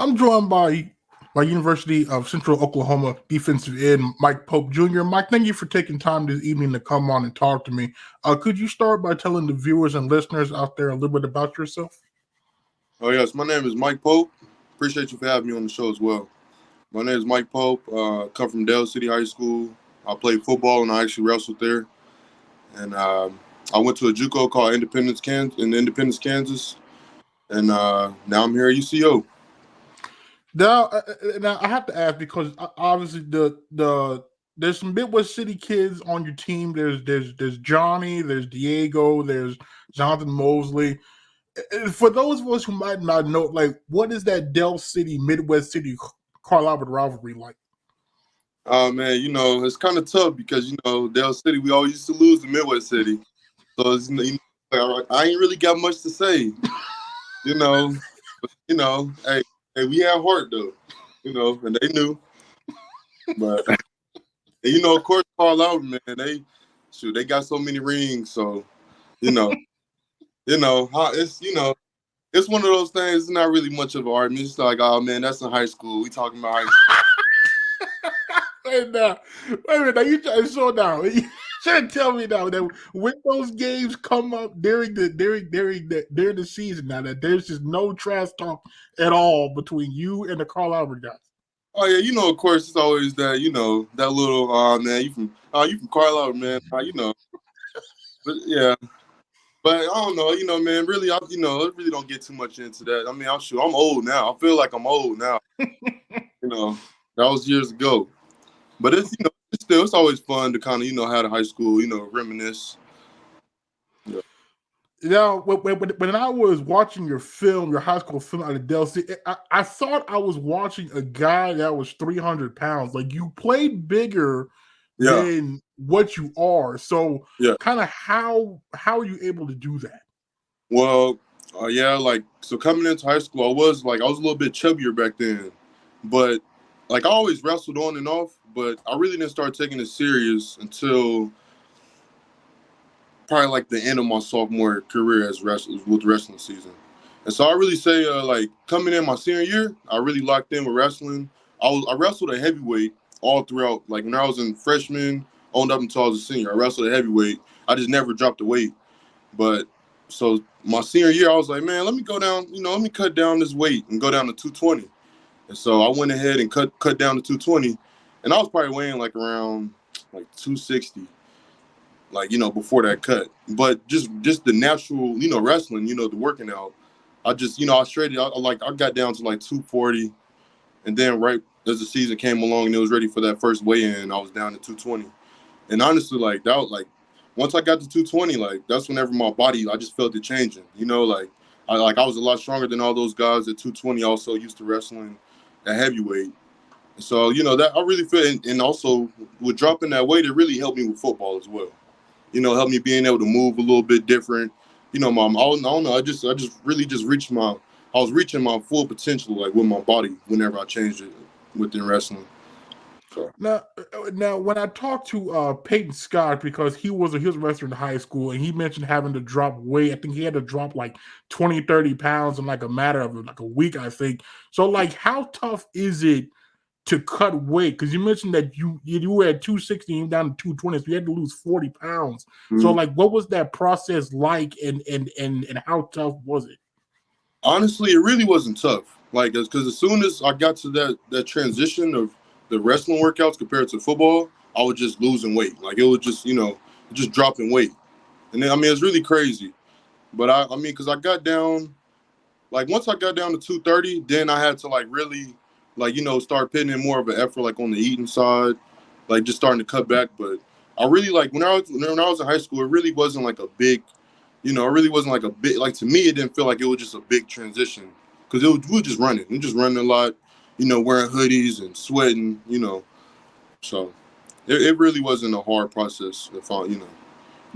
I'm joined by University of Central Oklahoma defensive end Mike Pope Jr. Mike, thank you for taking time this evening to come on and talk to me. Could you start by telling the viewers and listeners out there a little bit about yourself? Oh, yes. My name is Mike Pope. Appreciate you for having me on the show as well. My name is Mike Pope. Come from Dale City High School. I played football and I actually wrestled there. And I went to a JUCO called Independence, Kansas. And now I'm here at UCO. Now I have to ask because obviously there's some Midwest City kids on your team. There's Johnny, there's Diego, there's Jonathan Mosley. For those of us who might not know, like, what is that Dell City, Midwest City, Carl Albert rivalry like? Oh, man, it's kind of tough because, Dell City, we always used to lose to Midwest City. So, I ain't really got much to say, But, hey, we had heart, though, and they knew. But, and, of course, Carl Albert, man, they got so many rings. So, how it's one of those things. It's not really much of an argument. It's like, oh man, that's in high school. We talking about high school. Wait a minute. Now you trying to slow down. You trying to tell me now that when those games come up during the season, now that there's just no trash talk at all between you and the Carl Albert guys. Oh yeah, of course it's always that that little man, you from Carl Albert, man, But yeah. But I don't know, man, really, I really don't get too much into that. I mean, I'm old now. I feel like I'm old now. That was years ago. But it's, it's always fun to kind of, have the high school, reminisce. Yeah. Now, when I was watching your high school film out of Dell City, I thought I was watching a guy that was 300 pounds. Like, you played bigger than what you are. So kind of how are you able to do that? Well, so coming into high school, I was a little bit chubbier back then, but I always wrestled on and off, but I really didn't start taking it serious until probably the end of my sophomore career with wrestling season. And so I really say coming in my senior year, I really locked in with wrestling. I wrestled a heavyweight all throughout, when I was in freshman on up until I was a senior. I wrestled a heavyweight. I just never dropped the weight. But so my senior year, I was like, man, let me go down, let me cut down this weight and go down to 220. And so I went ahead and cut down to 220. And I was probably weighing around 260, before that cut. But just the natural, wrestling, the working out, I just, I got down to 240. And then right as the season came along and it was ready for that first weigh-in, I was down to 220. And honestly, that was once I got to 220, that's whenever my body, I just felt it changing. I was a lot stronger than all those guys at 220. Also used to wrestling at heavyweight. And so, that I really feel, and also with dropping that weight, it really helped me with football as well. Helped me being able to move a little bit different. I don't know. I just really reached I was reaching my full potential, with my body whenever I changed it within wrestling. So. Now, when I talked to Peyton Scott, because he was a wrestler in high school, and he mentioned having to drop weight. I think he had to drop 20, 30 pounds in a matter of a week, I think. So, how tough is it to cut weight? Because you mentioned that you were at 260 and down to 220, so you had to lose 40 pounds. Mm-hmm. So, what was that process like, and how tough was it? Honestly, it really wasn't tough. Because as soon as I got to that transition of the wrestling workouts compared to football, I was just losing weight. It was just, just dropping weight. And then, it's really crazy. But because I got down, once I got down to 230, then I had to really, start putting in more of an effort, on the eating side, just starting to cut back. But I really, when I was in high school, it really wasn't a big, it really wasn't a big, to me, it didn't feel like it was just a big transition. Because we were just running. We were just running a lot, wearing hoodies and sweating, So it really wasn't a hard process.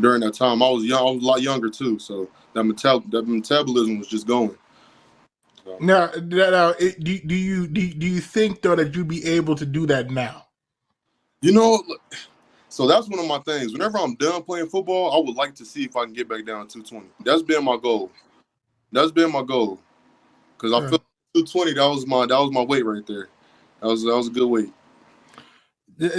During that time, I was young. I was a lot younger too. So that metabolism was just going. So. Now, do you think though that you'd be able to do that now? So that's one of my things. Whenever I'm done playing football, I would like to see if I can get back down to 220. That's been my goal. Because I feel 220. That was my weight right there. That was a good weight.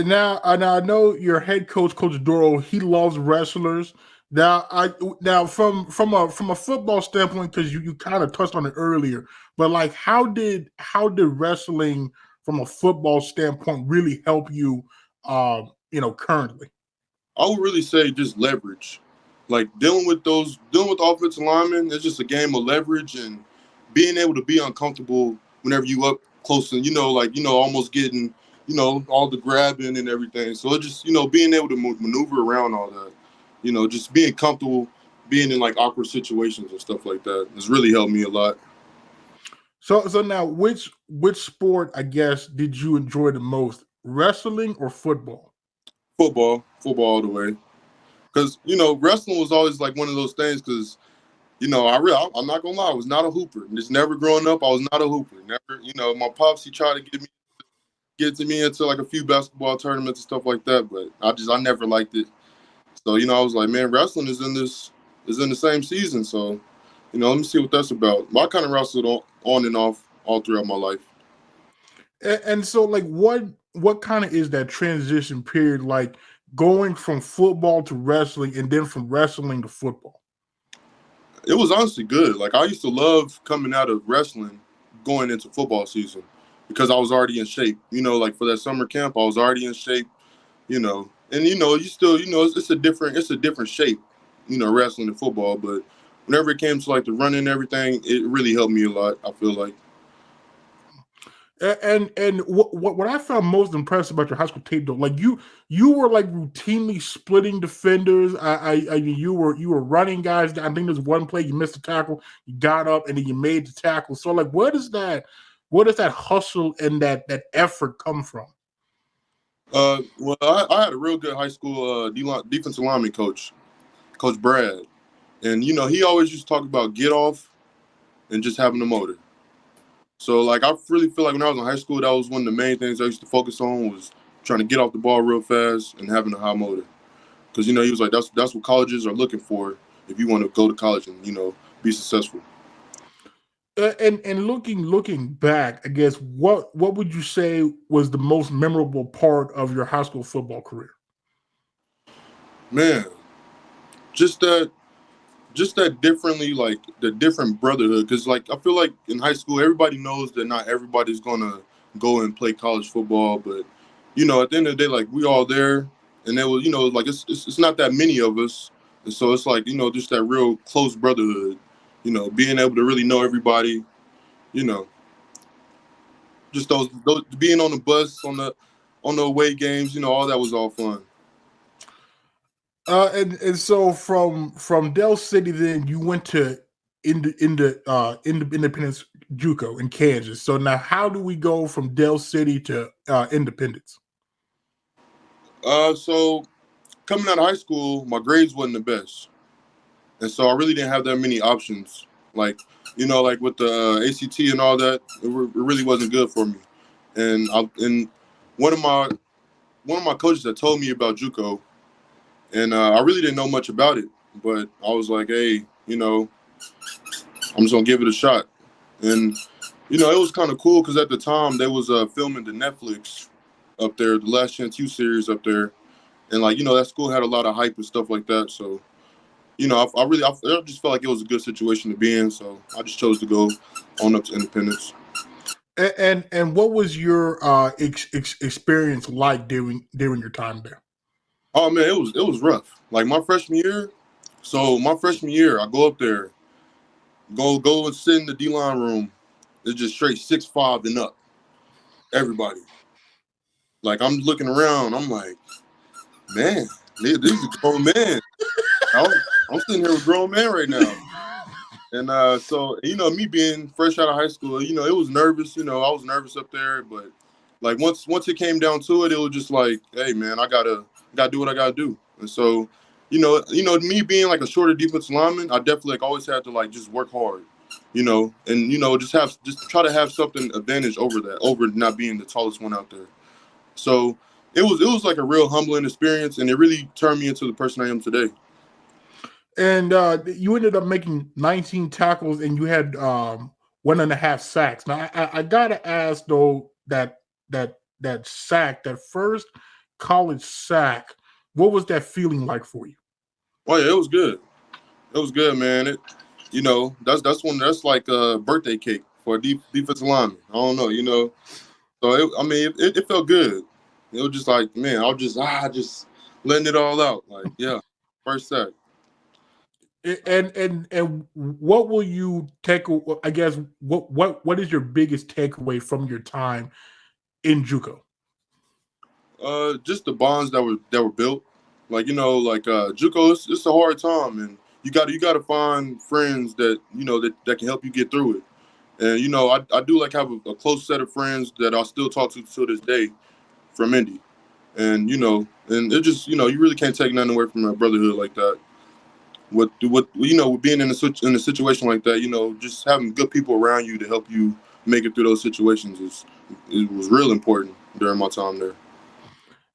Now, I know your head coach, Coach Doro. He loves wrestlers. Now from a football standpoint, because you kind of touched on it earlier, but like how did wrestling from a football standpoint really help you, currently? I would really say just leverage. Like dealing with offensive linemen, it's just a game of leverage and being able to be uncomfortable whenever you up close and almost getting all the grabbing and everything. So it just being able to maneuver around all that, just being comfortable, being in like awkward situations and stuff like that has really helped me a lot. So now, which sport, I guess, did you enjoy the most, wrestling or football? Football all the way. Because wrestling was always like one of those things. Because I'm not gonna lie, I was not a hooper. Just never growing up, I was not a hooper. Never, my pops he tried to get to me into like a few basketball tournaments and stuff like that, but I never liked it. So I was like, man, wrestling is in the same season. So let me see what that's about. But I kind of wrestled on and off all throughout my life. And so, like, what kind of is that transition period like, going from football to wrestling, and then from wrestling to football? It was honestly good. Like I used to love coming out of wrestling, going into football season, because I was already in shape. Like for that summer camp, I was already in shape. And you still, it's a different shape. Wrestling and football, but whenever it came to like the running and everything, it really helped me a lot. I feel like. And what I found most impressive about your high school tape, though, like you were like routinely splitting defenders. You were running guys. I think there's one play you missed a tackle, you got up, and then you made the tackle. So like, where does that hustle and that effort come from? Well, I had a real good high school defensive lineman coach, Coach Brad, and he always used to talk about get off and just having the motor. So like I really feel like when I was in high school, that was one of the main things I used to focus on was trying to get off the ball real fast and having a high motor. Because he was like that's what colleges are looking for if you want to go to college and be successful. And looking back, I guess what would you say was the most memorable part of your high school football career? Man, just that just that differently, like the different brotherhood. Because like I feel like in high school, everybody knows that not everybody's gonna go and play college football, but at the end of the day, like we all there, and there was like it's not that many of us, and so it's like just that real close brotherhood. Being able to really know everybody. You know, just those being on the bus on the away games. All that was all fun. And so from Dell City, then you went to Independence JUCO in Kansas. So now, how do we go from Dell City to Independence? So coming out of high school, my grades wasn't the best. And so I really didn't have that many options. Like, like with the ACT and all that, it really wasn't good for me. And one of my coaches that told me about JUCO, and I really didn't know much about it, but I was like, hey, I'm just gonna give it a shot. And it was kind of cool because at the time they was filming the Netflix up there, the Last Chance U series up there, and like that school had a lot of hype and stuff like that. So I just felt like it was a good situation to be in, so I just chose to go on up to Independence. And what was your experience like during your time there? Oh man, it was rough. Like my freshman year. So my freshman year, I go up there, go and sit in the D line room. It's just straight 6'5" and up, everybody. Like I'm looking around, I'm like, man, these are grown men. I'm sitting here with grown men right now. And so me being fresh out of high school, it was nervous. I was nervous up there, but like once it came down to it, it was just like, hey man, I gotta do what I gotta do. And so, me being like a shorter defensive lineman, I definitely like always had to like just work hard, and just try to have something advantage over not being the tallest one out there. So it was like a real humbling experience, and it really turned me into the person I am today. And you ended up making 19 tackles, and you had 1.5 sacks. Now I gotta ask though that sack, that first college sack, what was that feeling like for you? Oh yeah, it was good. It was good, man. That's like a birthday cake for a defensive lineman. I don't know, So it felt good. It was just like, man, I was just letting it all out. Like, yeah, first sack. And what will you take? I guess what is your biggest takeaway from your time in JUCO? Just the bonds that were built. Like, JUCO, it's a hard time, and you got to find friends that can help you get through it. And I do like have a close set of friends that I still talk to this day from Indy. And and it just you really can't take nothing away from a brotherhood like that. With being in a situation like that, just having good people around you to help you make it through those situations it was real important during my time there.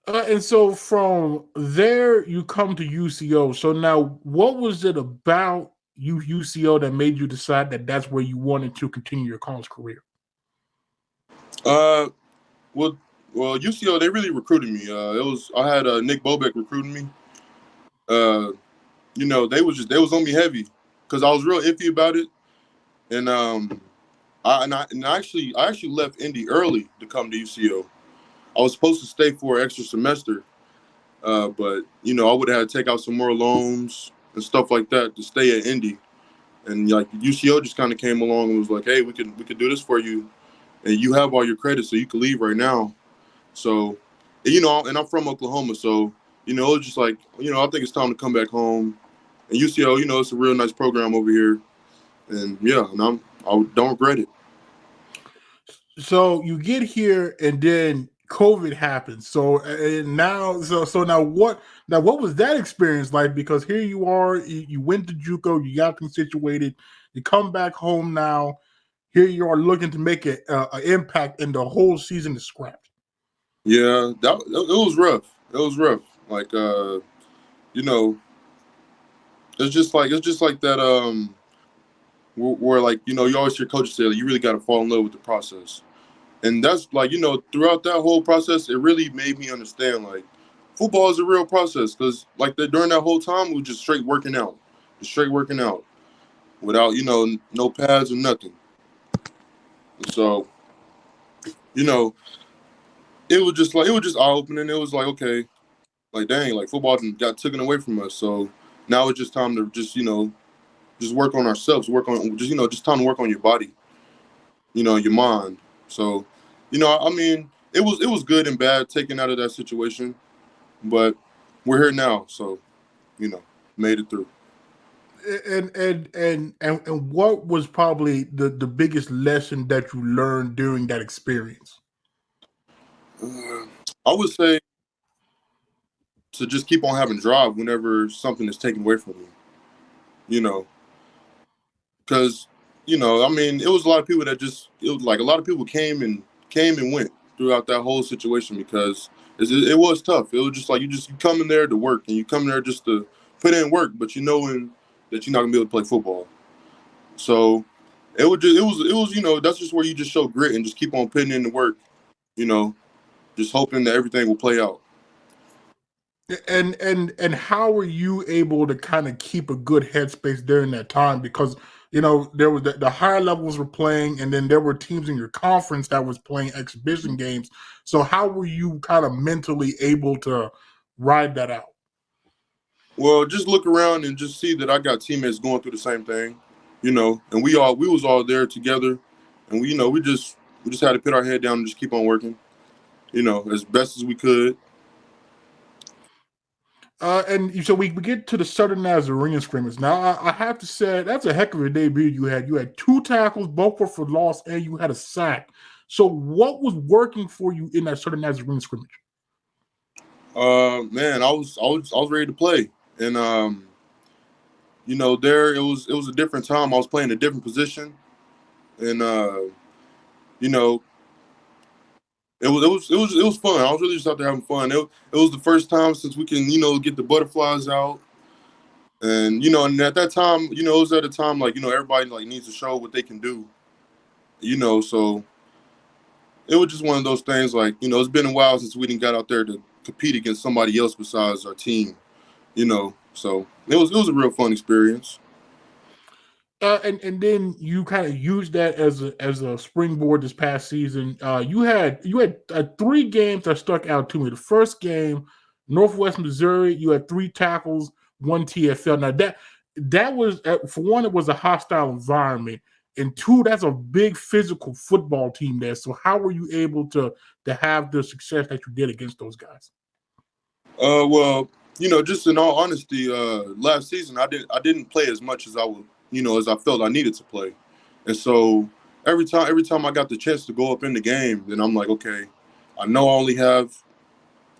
And so from there, you come to UCO. So now, what was it about UCO that made you decide that that's where you wanted to continue your college career? Uh, well, UCO, they really recruited me. I had Nick Bobek recruiting me. Uh, they was on me heavy because I was real iffy about it, and I actually left Indy early to come to UCO. I was supposed to stay for an extra semester, but I would have had to take out some more loans and stuff like that to stay at Indy. And like UCO just kind of came along and was like, "Hey, we could do this for you, and you have all your credits, so you can leave right now." So, and I'm from Oklahoma, so it was just like, I think it's time to come back home. And UCO, it's a real nice program over here, and yeah, and I don't regret it. So you get here, and then COVID happens. So and now, so now what was that experience like? Because here you are, you went to JUCO, you got things situated, you come back home now. Here you are looking to make an impact, and the whole season is scrapped. Yeah, it was rough. It was rough. Like, you know, it's just like that. Where like you always hear coaches say, like, you really got to fall in love with the process, and that's like throughout that whole process, it really made me understand like football is a real process because like during that whole time we were just straight working out without no pads or nothing. So you know it was just eye opening. It was like, okay, like dang, like football got taken away from us. So now it's just time to just work on ourselves, work on just time to work on your body, your mind. So, I mean, it was good and bad taken out of that situation, but we're here now, so you know, made it through. And what was probably the biggest lesson that you learned during that experience? I would say to just keep on having drive whenever something is taken away from you, you know, because I mean, it was a lot of people it was like a lot of people came and went throughout that whole situation because it was tough. It was just like you come in there to work and you come in there just to put in work, but knowing that you're not gonna be able to play football. So it was that's just where you just show grit and just keep on putting in the work, you know, just hoping that everything will play out. And how were you able to kind of keep a good headspace during that time? Because there was the higher levels were playing, and then there were teams in your conference that was playing exhibition games. So how were you kind of mentally able to ride that out? Well, just look around and just see that I got teammates going through the same thing, and we was all there together, and we just had to put our head down and just keep on working, as best as we could. So we get to the Southern Nazarene scrimmage. Now, I have to say, that's a heck of a debut you had. You had two tackles, both were for loss, and you had a sack. So what was working for you in that Southern Nazarene scrimmage? Man, I was ready to play, and there it was a different time. I was playing a different position, and you know, it was fun. I was really just out there having fun. It was the first time since we can get the butterflies out, and and at that time it was at a time like everybody like needs to show what they can do, So it was just one of those things. Like, it's been a while since we didn't got out there to compete against somebody else besides our team. So it was a real fun experience. And then you kind of used that as a springboard this past season. You had 3 games that stuck out to me. The first game, Northwest Missouri, you had 3 tackles, 1 TFL. Now that was for one, it was a hostile environment, and two, that's a big physical football team there. So how were you able to have the success that you did against those guys? Well, just in all honesty, last season I didn't play as much as I would, as I felt I needed to play, and so every time I got the chance to go up in the game, then I'm like, okay, I know I only have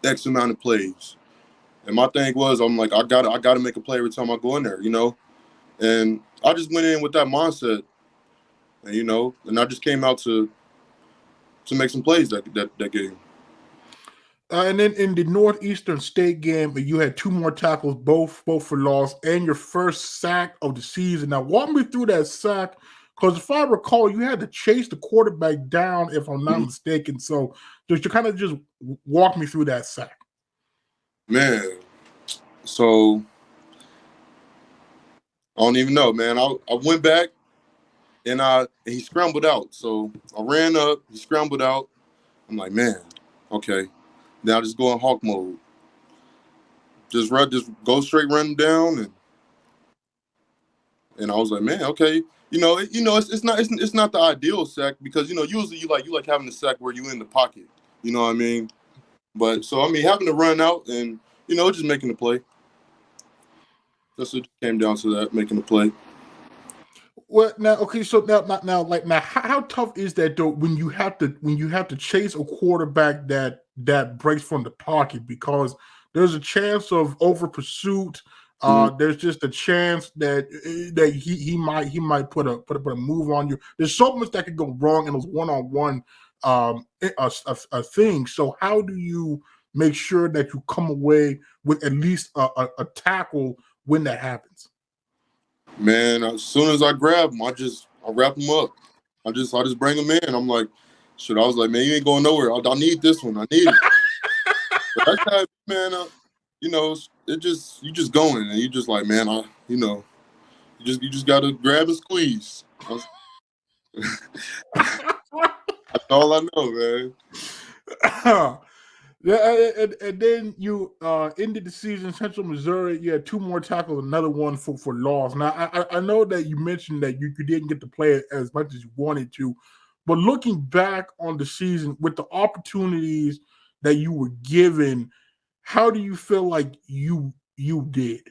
X amount of plays, and my thing was, I'm like, I gotta make a play every time I go in there, and I just went in with that mindset, and I just came out to make some plays that game. And then in the Northeastern State game, you had 2 more tackles, both for loss, and your first sack of the season. Now, walk me through that sack, because if I recall, you had to chase the quarterback down, if I'm not mistaken. So, just to kind of just walk me through that sack. Man, so I don't even know, man. I went back and he scrambled out. So I ran up, he scrambled out. I'm like, man, okay. Now just go in hawk mode. Just go straight, run him down, and I was like, man, okay. It's not the ideal sack because usually you like having the sack where you in the pocket. You know what I mean? But so I mean having to run out and just making the play. That's what came down to, that making the play. Well, now, okay, so now, how tough is that though when you have to chase a quarterback that breaks from the pocket, because there's a chance of over pursuit. There's just a chance that he might put a move on you. There's so much that could go wrong in those one-on-one a thing. So how do you make sure that you come away with at least a tackle when that happens? Man, as soon as I grab him, I wrap him up. I just bring him in. I'm like, shit. I was like, man, you ain't going nowhere. I need this one. I need it. But that's how, man. You just going and you just like, man. You just gotta grab and squeeze. That's all I know, man. Yeah, and then you ended the season, Central Missouri. You had 2 more tackles, another one for loss. Now, I know that you mentioned that you didn't get to play as much as you wanted to, but looking back on the season with the opportunities that you were given, how do you feel like you did?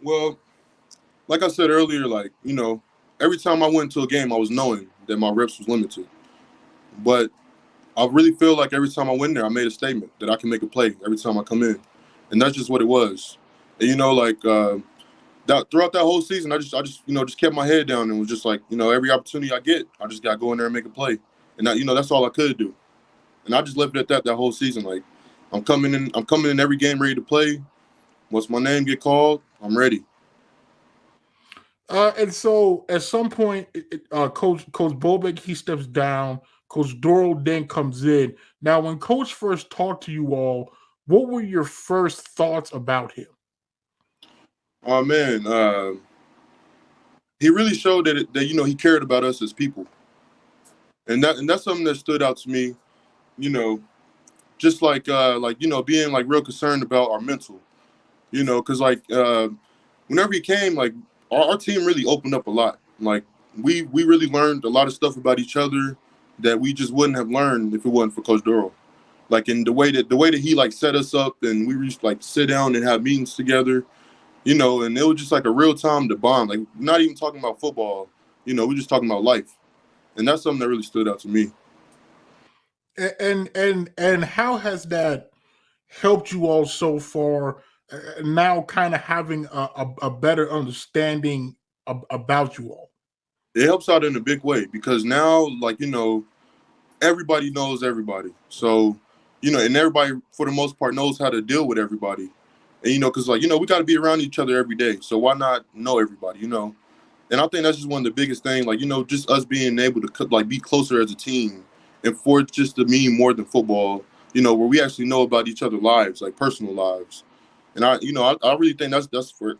Well, like I said earlier, like every time I went to a game, I was knowing that my reps was limited, but I really feel like every time I went there, I made a statement that I can make a play every time I come in, and that's just what it was. And that throughout that whole season, I just kept my head down and was just like, every opportunity I get, I just got to go in there and make a play, and that's all I could do. And I just left it at that whole season. Like I'm coming in every game ready to play. Once my name get called, I'm ready. And so at some point, Coach Bobek, he steps down. Coach Doral then comes in. Now, when Coach first talked to you all, what were your first thoughts about him? Oh man, he really showed that he cared about us as people, and that's something that stood out to me. You know, just being like real concerned about our mental. Because whenever he came, like our team really opened up a lot. Like we really learned a lot of stuff about each other that we just wouldn't have learned if it wasn't for Coach Doral. Like in the way that he like set us up and we used to like sit down and have meetings together, and it was just like a real time to bond. Like not even talking about football, we just talking about life. And that's something that really stood out to me. And how has that helped you all so far? Now, kind of having a better understanding about you all. It helps out in a big way because now, like, everybody knows everybody. So, and everybody, for the most part, knows how to deal with everybody. And, because, we got to be around each other every day. So why not know everybody, And I think that's just one of the biggest things, like, just us being able to like be closer as a team and for it just to mean more than football, where we actually know about each other's lives, like personal lives. And I really think that's for,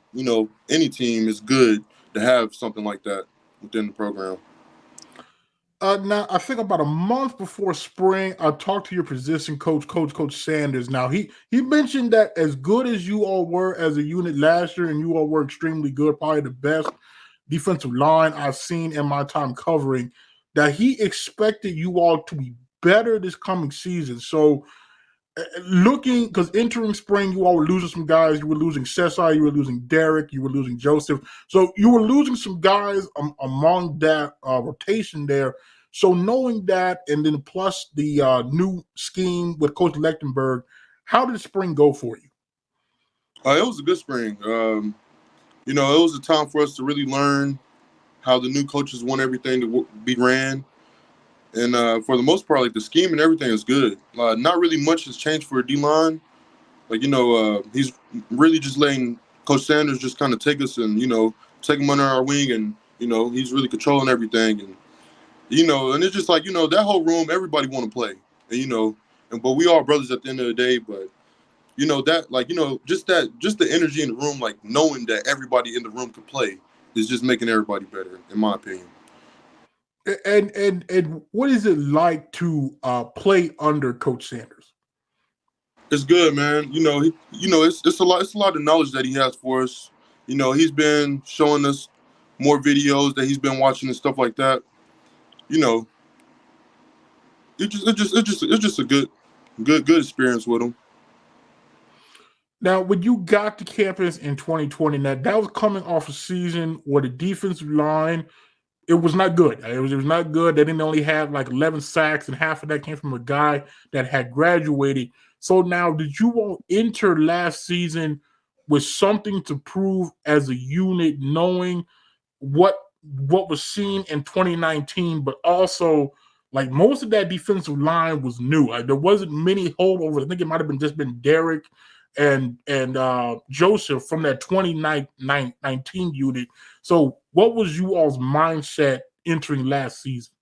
any team is good to have something like that within the program. Now, I think about a month before spring, I talked to your position coach, Coach Sanders. Now, he mentioned that as good as you all were as a unit last year, and you all were extremely good, probably the best defensive line I've seen in my time covering, that he expected you all to be better this coming season. So, looking, because entering spring, you all were losing some guys. You were losing Cesar, you were losing Derek, you were losing Joseph. So you were losing some guys among that rotation there. So knowing that, and then plus the new scheme with Coach Lechtenberg, how did spring go for you? It was a good spring. It was a time for us to really learn how the new coaches want everything to be ran. And for the most part, like the scheme and everything is good. Not really much has changed for D-line. Like, he's really just letting Coach Sanders just kind of take us and, take him under our wing. And, he's really controlling everything. And, and it's just like, that whole room, everybody want to play. And, but we all brothers at the end of the day. But, that, like, just the energy in the room, like knowing that everybody in the room can play is just making everybody better, in my opinion. And what is it like to play under Coach Sanders? It's good, man. It's a lot. It's a lot of knowledge that he has for us. He's been showing us more videos that he's been watching and stuff like that. You know, it's just a good experience with him. Now, when you got to campus in 2020, that was coming off a season where the defensive line, it was not good. It was not good. They didn't only have like 11 sacks, and half of that came from a guy that had graduated. So now, did you all enter last season with something to prove as a unit, knowing what was seen in 2019, but also like most of that defensive line was new. Like, there wasn't many holdovers. I think it might have been Derek and Joseph from that 2019 unit. So what was you all's mindset entering last season?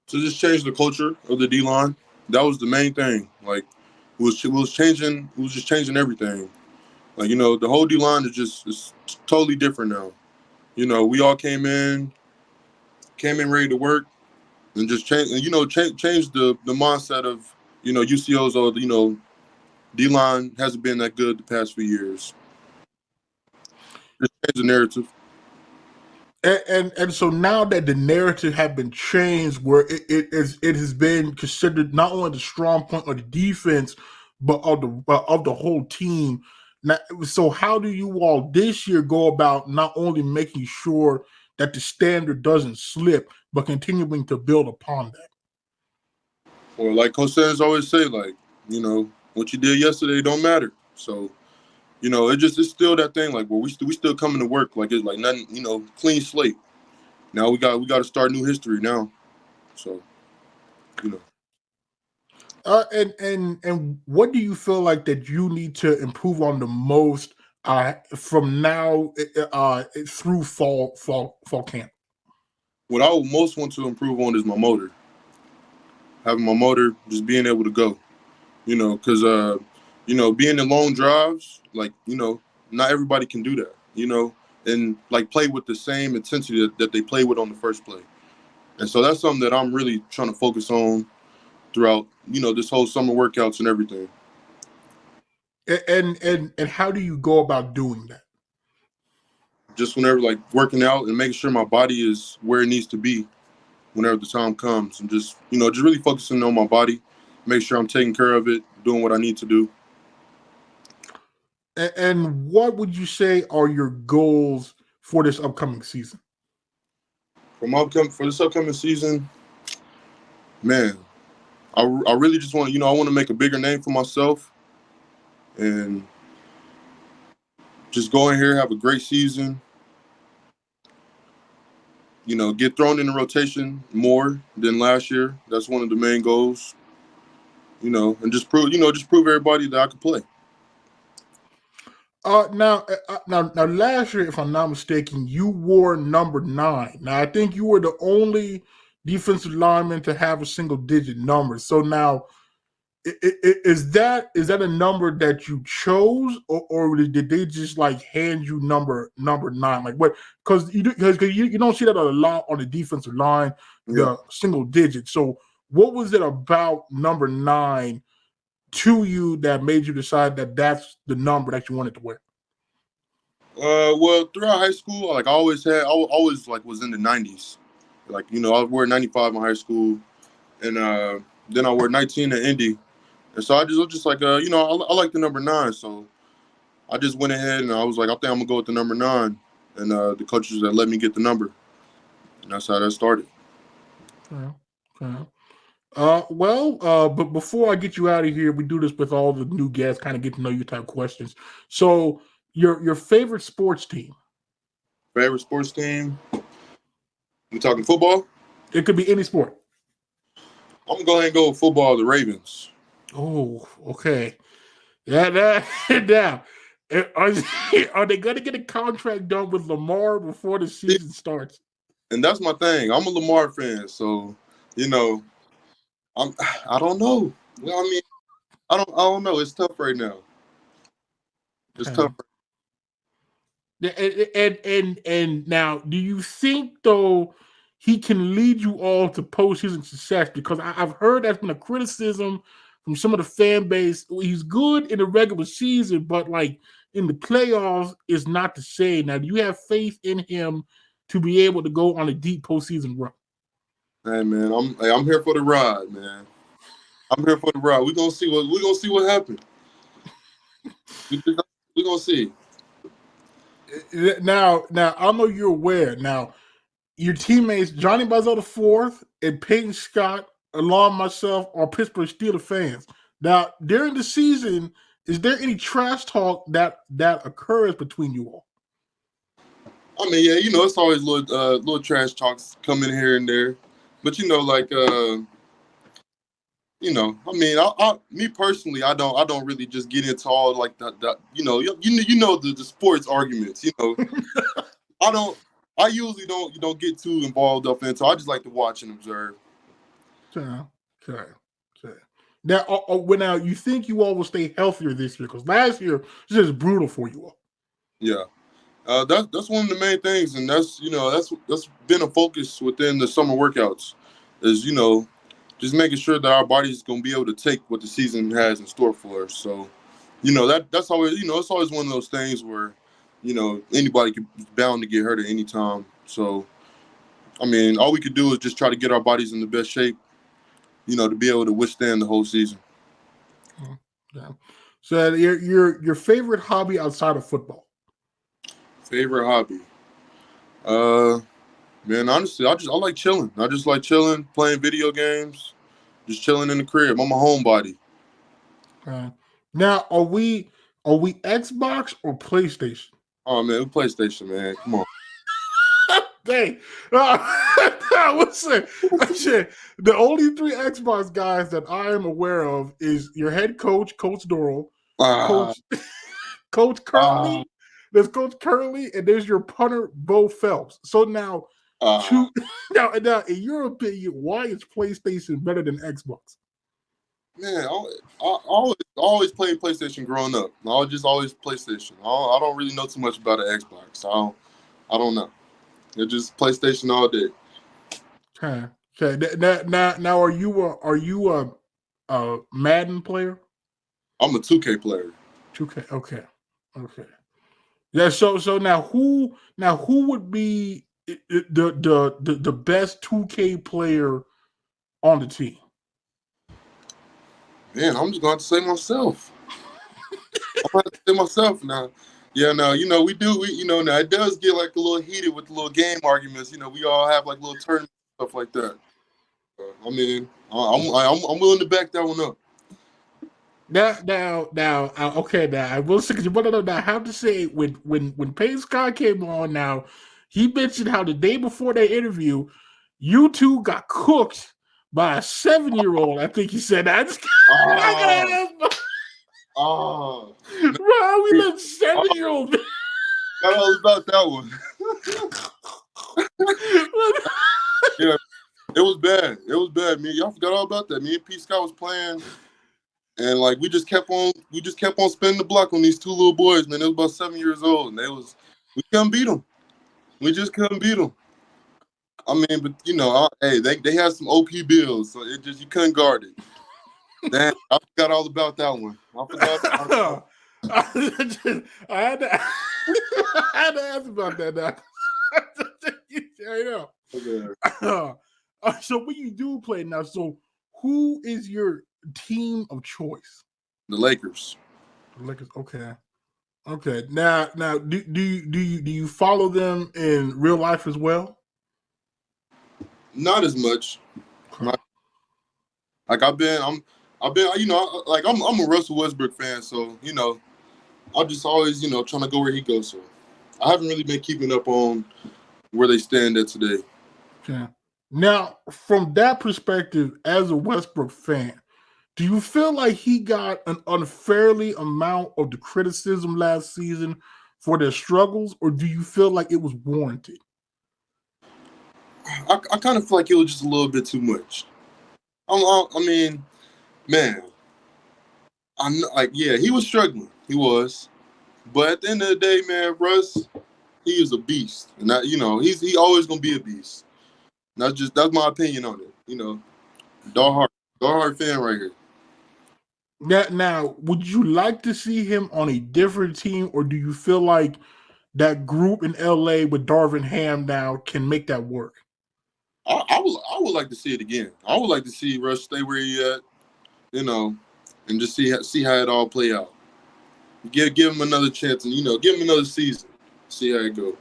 To just change the culture of the D line. That was the main thing. Like, it was changing. It was just changing everything. Like, the whole D line is totally different now. We all came in ready to work and just change. And change the mindset of UCOs or D line hasn't been that good the past few years. Just change the narrative. And so now that the narrative have been changed, where it has been considered not only the strong point of the defense, but of the whole team. Now, so how do you all this year go about not only making sure that the standard doesn't slip, but continuing to build upon that? Or like Coach Sanders always say, like, what you did yesterday don't matter. So, it's still that thing, like, where we still coming to work, like it's like nothing, clean slate. Now we got to start new history now. So, And what do you feel like that you need to improve on the most from now through fall camp? What I would most want to improve on is my motor. Having my motor, just being able to go. Because being in long drives, like, not everybody can do that. And like play with the same intensity that they play with on the first play. And so that's something that I'm really trying to focus on throughout, this whole summer workouts and everything. And how do you go about doing that? Just whenever, like, working out and making sure my body is where it needs to be whenever the time comes, and just really focusing on my body, make sure I'm taking care of it, doing what I need to do. And what would you say are your goals for this upcoming season? For this upcoming season, man, I really just want, I want to make a bigger name for myself and just go in here, have a great season, get thrown in the rotation more than last year. That's one of the main goals, and just prove everybody that I can play. Now, last year, if I'm not mistaken, you wore number 9. Now, I think you were the only defensive lineman to have a single-digit number. So now, is that a number that you chose, or did they just like hand you number 9? Like what? Because you don't see that a lot on the defensive line, Yeah. the single digit. So, what was it about number 9 to you that made you decide that that's the number that you wanted to wear? Well, throughout high school, like I always like was in the 90s. Like I wore 95 in high school, and then I wore 19 at Indy, and so I was just like I like the number 9, so I just went ahead and I was like I think I'm gonna go with the number 9, and the coaches that let me get the number, and that's how that started. Okay. But before I get you out of here, we do this with all the new guests, kind of get to know you type questions. So, your favorite sports team? Favorite sports team? We talking football? It could be any sport. I'm gonna go ahead and go with football. The Ravens. Oh, okay. Yeah, now, are they going to get a contract done with Lamar before the season starts? And that's my thing. I'm a Lamar fan, so I don't know. I mean, I don't know. It's tough right now. It's tough. And now, do you think though he can lead you all to postseason success? Because I've heard that's been a criticism from some of the fan base. He's good in the regular season, but like in the playoffs, is not the same. Now, do you have faith in him to be able to go on a deep postseason run? Hey man, I'm here for the ride, man. I'm here for the ride. We're gonna see what happens. We're gonna see. Now, I know you're aware. Now, your teammates Johnny Manziel IV and Peyton Scott, along myself, are Pittsburgh Steelers fans. Now, during the season, is there any trash talk that occurs between you all? I mean, yeah, it's always little trash talks coming here and there, but I mean, me personally, I don't really just get into all like the the sports arguments. I usually don't get too involved up in, so I just like to watch and observe. Okay. Now, you think you all will stay healthier this year? Because last year was just brutal for you all. Yeah, that's one of the main things, and that's been a focus within the summer workouts, is just making sure that our body's gonna be able to take what the season has in store for us. So, that's always it's always one of those things where anybody can bound to get hurt at any time. So, I mean, all we could do is just try to get our bodies in the best shape, to be able to withstand the whole season. Yeah. So, your favorite hobby outside of football? Favorite hobby? Man, honestly, I like chilling. I just like chilling, playing video games, just chilling in the crib. I'm a homebody. Now, are we Xbox or PlayStation? Oh man, PlayStation, man. Come on. Dang. What's it? The only 3 Xbox guys that I am aware of is your head coach, Coach Doral, Coach Curley. There's Coach Curley, and there's your punter, Bo Phelps. So now, now, in your opinion, why is PlayStation better than Xbox? Man, I always played PlayStation growing up. I was just always PlayStation. I don't really know too much about an Xbox. I don't know. It's just PlayStation all day. Okay. Now, are you a Madden player? I'm a 2K player. 2K. Okay. Yeah. So now, who would be the best 2K player on the team? Man, I'm just going to say myself. I'm going to say myself now. Yeah, no, we do. Now it does get like a little heated with the little game arguments. We all have like little tournaments and stuff like that. I mean, I'm willing to back that one up. Now, okay. Now I will say, because you want to know. Now I have to say, when Peyton Scott came on, now he mentioned how the day before that interview, you two got cooked by a 7-year-old. I think he said that. Oh, Bro, we man. let 7-year-old. Got all about that one. Yeah, it was bad. It was bad. Me, y'all forgot all about that. Me and P. Scott was playing, and like we just kept on spinning the block on these two little boys. Man, they was about 7 years old, and we couldn't beat them. We just couldn't beat them. I mean, but hey, they had some OP bills, so you couldn't guard it. Damn, I forgot all about that one. I forgot. I had to ask about that now. I know. Okay. So when you do play now, so who is your team of choice? The Lakers. The Lakers. Okay. Now, do you follow them in real life as well? Not as much. Okay. Like I'm a Russell Westbrook fan, so I'm just always trying to go where he goes. So I haven't really been keeping up on where they stand at today. Okay. Now, from that perspective, as a Westbrook fan, do you feel like he got an unfairly amount of the criticism last season for their struggles, or do you feel like it was warranted? I kind of feel like it was just a little bit too much. I mean, man, I'm like, yeah, he was struggling. He was. But at the end of the day, man, Russ, he is a beast. And that, he always gonna be a beast. That's my opinion on it. Die hard fan right here. Now, would you like to see him on a different team, or do you feel like that group in LA with Darvin Ham now can make that work? I would like to see it again. I would like to see Russ stay where he at, and just see how it all play out. Give him another chance, and give him another season. See how it go.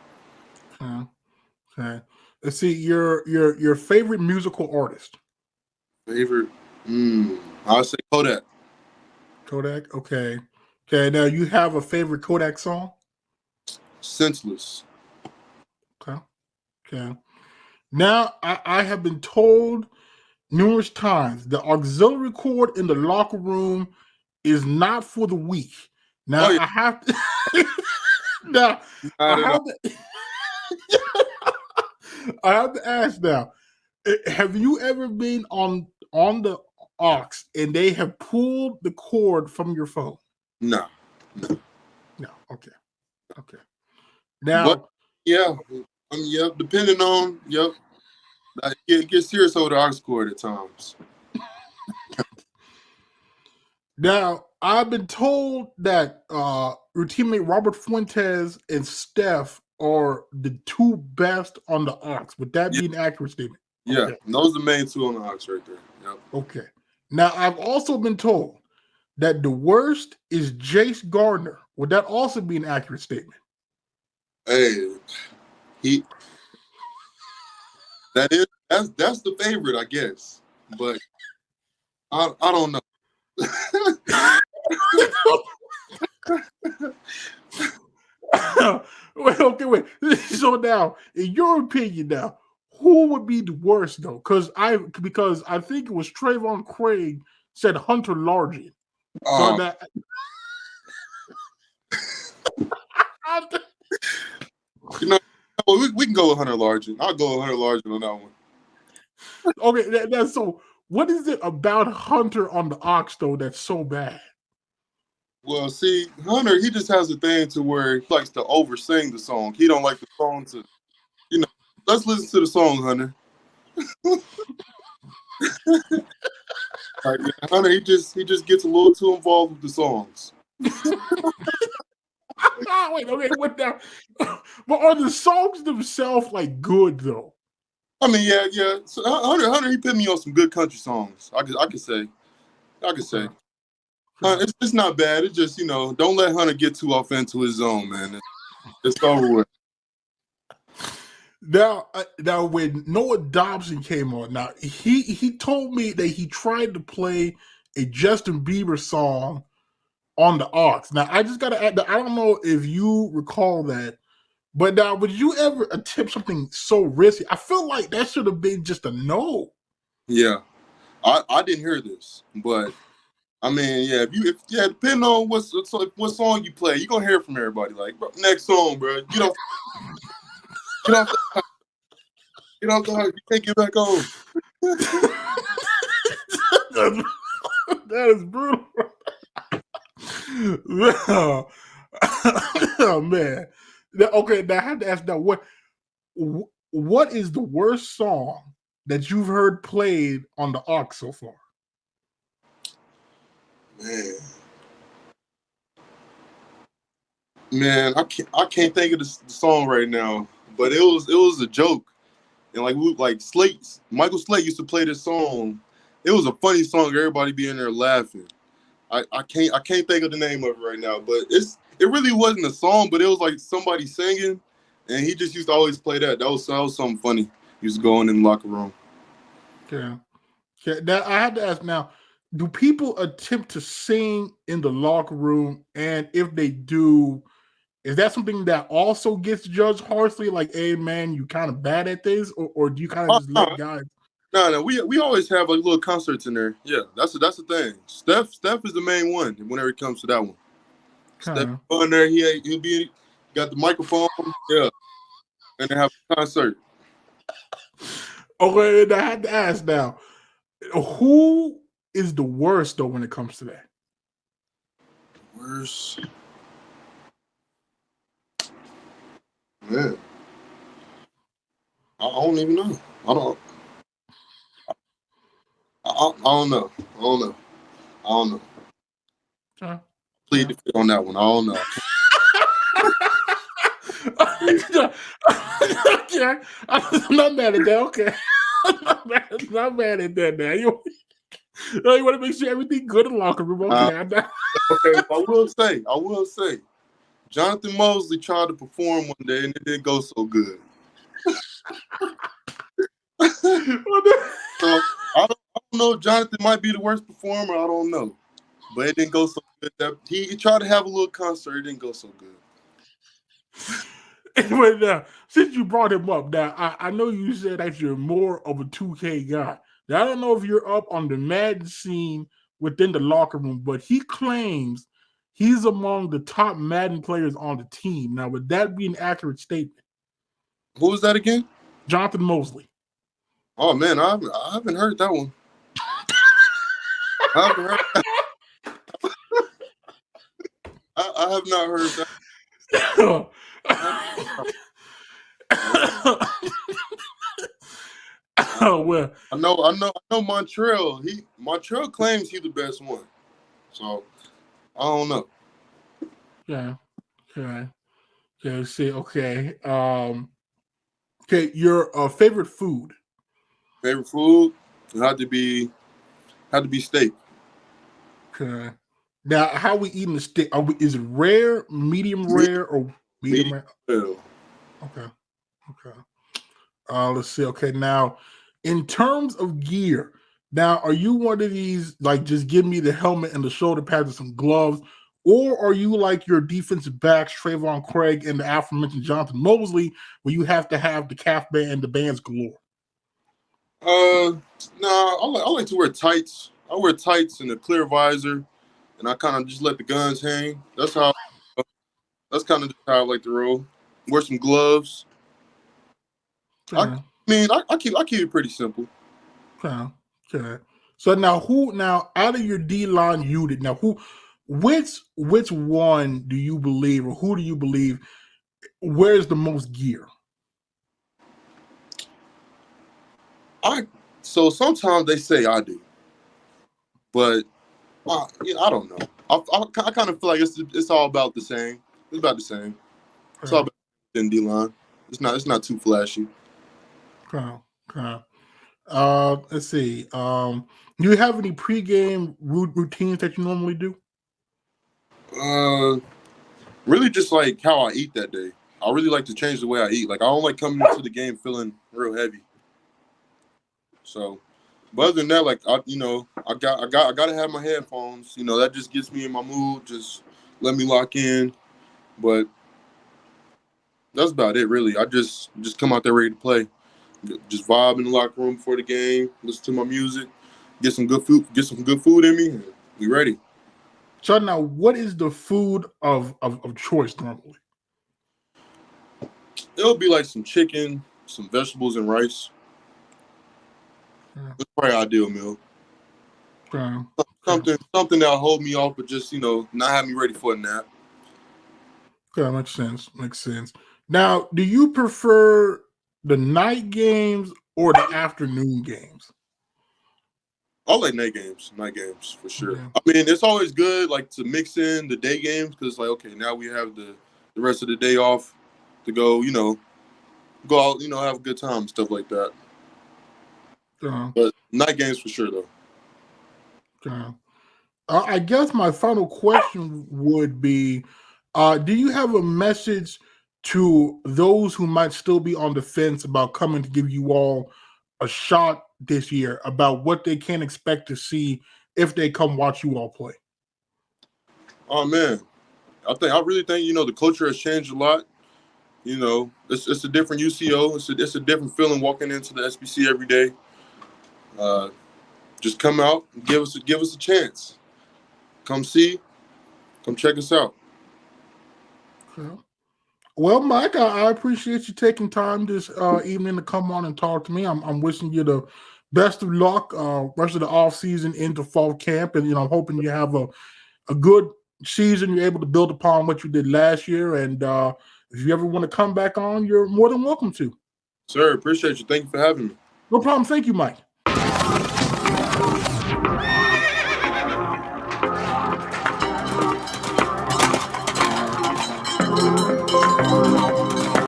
Okay. Let's see your favorite musical artist. Favorite? I'll say Kodak. Kodak. Okay. Now you have a favorite Kodak song? Senseless. Okay. Now I have been told numerous times the auxiliary cord in the locker room is not for the weak. Now I have to. Now I have to ask now. Have you ever been on the aux and they have pulled the cord from your phone? No. Okay. Now, but yeah, depending on get serious over the aux cord at times. Now, I've been told that your teammate Robert Fuentes and Steph are the two best on the aux. Would that be an accurate statement? Yeah, okay. Those are the main two on the aux right there. Yep. Okay. Now, I've also been told that the worst is Jace Gardner. Would that also be an accurate statement? Hey, that's the favorite, I guess. But I don't know. Wait. So now, in your opinion, now, who would be the worst though? Because I think it was Trayvon Craig said Hunter Largen. So that we can go with Hunter Largen. I'll go with Hunter Largen on that one. Okay, so what is it about Hunter on the aux though that's so bad? Well, see, Hunter, he just has a thing to where he likes to over-sing the song. He don't like the song to, let's listen to the song, Hunter. Hunter, he just gets a little too involved with the songs. Wait, okay, what now? But are the songs themselves like good though? I mean, yeah. So Hunter, he put me on some good country songs. I could say. It's not bad. It's just don't let Hunter get too off into his zone, man. It's over with. Now, when Noah Dobson came on, now he told me that he tried to play a Justin Bieber song on the aux. Now, I just gotta add that I don't know if you recall that, but now would you ever attempt something so risky? I feel like that should have been just a no. Yeah, I didn't hear this, but I mean, yeah, depending on what song you play, you're gonna hear from everybody. Like, bro, next song, bro. Get off the house. You can't get back on. That is brutal. Oh man. Okay, now I have to ask now what is the worst song that you've heard played on the aux so far? Man, I can't think of the song right now, but it was a joke, and Michael Slate used to play this song. It was a funny song. Everybody be in there laughing. I can't think of the name of it right now, but it really wasn't a song, but it was like somebody singing, and he just used to always play that. That was something funny. He used to go in the locker room. Okay. Now I had to ask now, do people attempt to sing in the locker room? And if they do, is that something that also gets judged harshly? Like, hey man, you kind of bad at this, or do you kind of just let guys? No, we always have like little concerts in there. Yeah, that's the thing. Steph is the main one whenever it comes to that one. Steph on there, he'll be got the microphone, yeah, and they have a concert. Okay, I had to ask now, who is the worst though when it comes to that? Worst, man. I don't even know. I don't know. I don't know. Plead the fifth on that one. I don't know. Okay. I'm not mad at that. Okay. I'm not mad at that now. You want to make sure everything good in the locker room. Okay. Okay, I will say, Jonathan Mosley tried to perform one day and it didn't go so good. So I don't know if Jonathan might be the worst performer. I don't know. But it didn't go so good. He tried to have a little concert. It didn't go so good. Anyway, now, since you brought him up, now I know you said that you're more of a 2K guy. Now, I don't know if you're up on the Madden scene within the locker room, but he claims he's among the top Madden players on the team. Now, would that be an accurate statement? Who was that again? Jonathan Mosley. Oh man, I haven't heard that one. I haven't heard that. I have not heard that. Oh well, I know Montreal claims he's the best one, so I don't know. Yeah. Okay. See. Okay. Okay. Your favorite food. Favorite food had to be steak. Okay. Now, how we eating the steak? Is it rare, medium rare, or medium rare? Well. Okay. Let's see. Okay. Now, in terms of gear, now are you one of these like just give me the helmet and the shoulder pads and some gloves, or are you like your defensive backs, Trayvon Craig and the aforementioned Jonathan Mosley, where you have to have the calf band and the bands galore? No, I like to wear tights. I wear tights and a clear visor, and I kind of just let the guns hang. That's kind of just how I like to roll. Wear some gloves. Okay. I keep it pretty simple. Okay. So now out of your D line unit, which one do you believe, or who do you believe wears the most gear? So sometimes they say I do, but I don't know. I kind of feel like it's all about the same. It's about the same. It's all about the D line. It's not too flashy. Okay. Let's see. Do you have any pregame routines that you normally do? Really just like how I eat that day. I really like to change the way I eat. Like I don't like coming into the game feeling real heavy. So, but other than that, like I gotta have my headphones. That just gets me in my mood. Just let me lock in. But that's about it, really. I just come out there ready to play. Just vibe in the locker room before the game. Listen to my music. Get some good food in me. We ready. So now, what is the food of choice normally? It'll be like some chicken, some vegetables, and rice. Yeah. That's probably ideal meal. Okay. Something that'll hold me off, but just not have me ready for a nap. Okay, makes sense. Makes sense. Now, do you prefer the night games or the afternoon games? I like night games for sure. Yeah. I mean, it's always good like to mix in the day games because like okay, now we have the rest of the day off to go, go out, have a good time, stuff like that. But night games for sure though. Okay. I guess my final question would be, do you have a message to those who might still be on the fence about coming to give you all a shot this year about what they can expect to see if they come watch you all play? Oh man, I really think the culture has changed a lot. It's a different UCO. It's a different feeling walking into the SBC every day. Just come out and give us a chance. Come see, come check us out. Okay. Well, Mike, I appreciate you taking time this evening to come on and talk to me. I'm wishing you the best of luck rest of the off season into fall camp, and I'm hoping you have a good season. You're able to build upon what you did last year, and if you ever want to come back on, you're more than welcome to. Sir, appreciate you. Thank you for having me. No problem. Thank you, Mike.